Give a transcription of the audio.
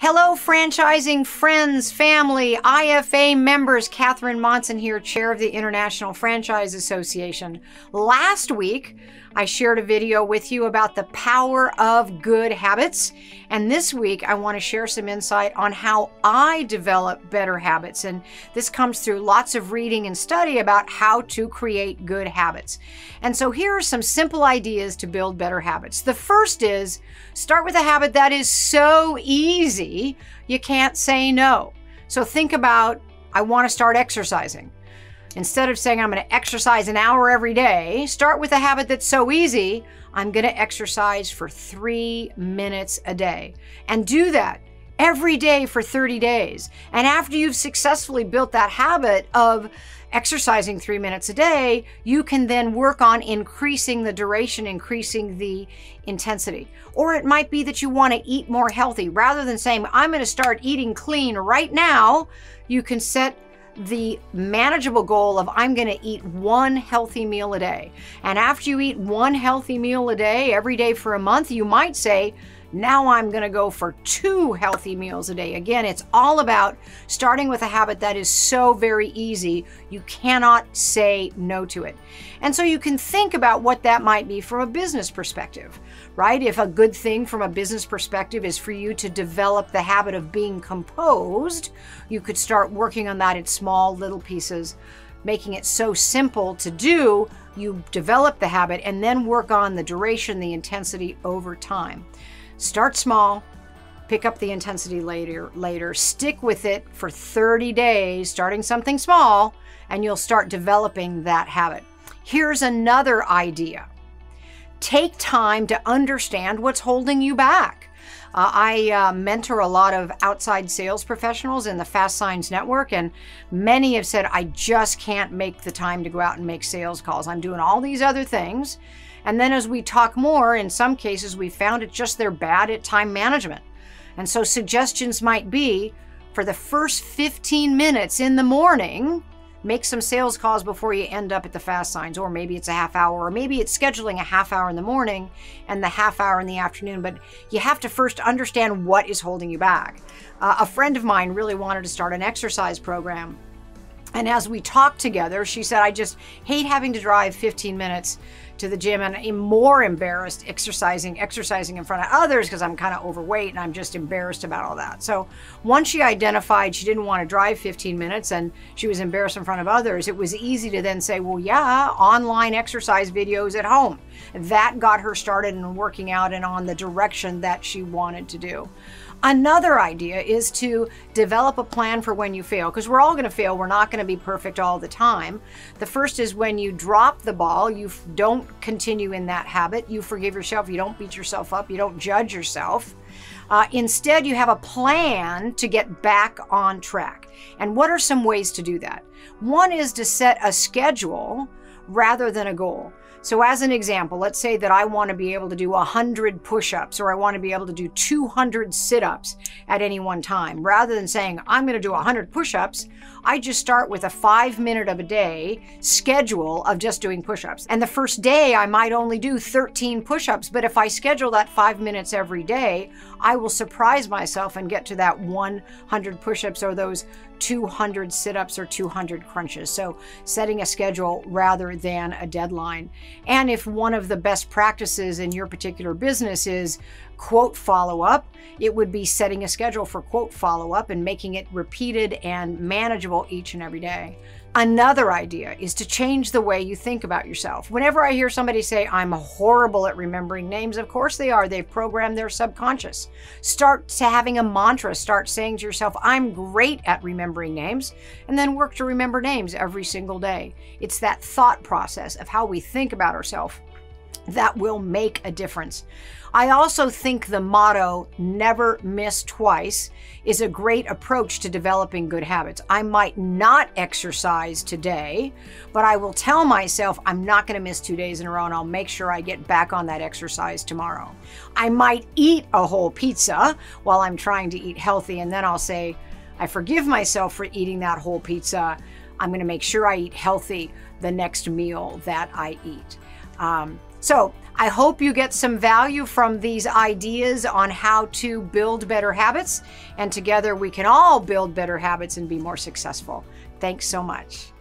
Hello, franchising friends, family, IFA members. Catherine Monson here, Chair of the International Franchise Association. Last week, I shared a video with you about the power of good habits. And this week, I want to share some insight on how I develop better habits. And this comes through lots of reading and study about how to create good habits. And so here are some simple ideas to build better habits. The first is start with a habit that is so easy, you can't say no. So think about, I want to start exercising. Instead of saying I'm going to exercise an hour every day, start with a habit that's so easy, I'm going to exercise for 3 minutes a day. And do that every day for 30 days. And after you've successfully built that habit of exercising 3 minutes a day, you can then work on increasing the duration, increasing the intensity. Or it might be that you want to eat more healthy. Rather than saying, I'm going to start eating clean right now, you can set the manageable goal of I'm going to eat 1 healthy meal a day. And after you eat 1 healthy meal a day, every day for a month, you might say, now I'm going to go for 2 healthy meals a day. Again, it's all about starting with a habit that is so very easy, you cannot say no to it. And so you can think about what that might be from a business perspective, right? If a good thing from a business perspective is for you to develop the habit of being composed, you could start working on that in small little pieces, making it so simple to do, you develop the habit and then work on the duration, the intensity over time. Start small, pick up the intensity later, stick with it for 30 days, starting something small, and you'll start developing that habit. Here's another idea. Take time to understand what's holding you back. I mentor a lot of outside sales professionals in the FASTSIGNS network, and many have said, I just can't make the time to go out and make sales calls. I'm doing all these other things. And then as we talk more, in some cases, we found it just they're bad at time management. And so suggestions might be, for the first 15 minutes in the morning, make some sales calls before you end up at the FASTSIGNS, or maybe it's a half hour, or maybe it's scheduling a half hour in the morning and the half hour in the afternoon. But you have to first understand what is holding you back. A friend of mine really wanted to start an exercise program. And as we talked together, she said, I just hate having to drive 15 minutes to the gym, and I'm more embarrassed exercising in front of others because I'm kind of overweight and I'm just embarrassed about all that. So once she identified she didn't want to drive 15 minutes and she was embarrassed in front of others, it was easy to then say, well, yeah, online exercise videos at home. That got her started in working out and on the direction that she wanted to do. Another idea is to develop a plan for when you fail, because we're all going to fail. We're not going to be perfect all the time. The first is when you drop the ball, you don't continue in that habit. You forgive yourself. You don't beat yourself up. You don't judge yourself. Instead, you have a plan to get back on track. And what are some ways to do that? One is to set a schedule rather than a goal. So as an example, let's say that I want to be able to do 100 push-ups, or I want to be able to do 200 sit-ups at any one time. Rather than saying, I'm going to do 100 push-ups, I just start with a 5-minute of a day schedule of just doing push-ups. And the first day, I might only do 13 push-ups, but if I schedule that 5 minutes every day, I will surprise myself and get to that 100 push-ups or those 200 sit-ups or 200 crunches. So setting a schedule rather than a deadline. And if one of the best practices in your particular business is quote follow-up, it would be setting a schedule for quote follow-up and making it repeated and manageable each and every day. Another idea is to change the way you think about yourself. Whenever I hear somebody say, I'm horrible at remembering names, of course they are. They've programmed their subconscious. Start to having a mantra. Start saying to yourself, I'm great at remembering names, and then work to remember names every single day. It's that thought process of how we think about ourselves that will make a difference. I also think the motto, never miss twice, is a great approach to developing good habits. I might not exercise today, but I will tell myself I'm not going to miss 2 days in a row, and I'll make sure I get back on that exercise tomorrow. I might eat a whole pizza while I'm trying to eat healthy, and then I'll say, I forgive myself for eating that whole pizza. I'm going to make sure I eat healthy the next meal that I eat. So I hope you get some value from these ideas on how to build better habits, and together we can all build better habits and be more successful. Thanks so much.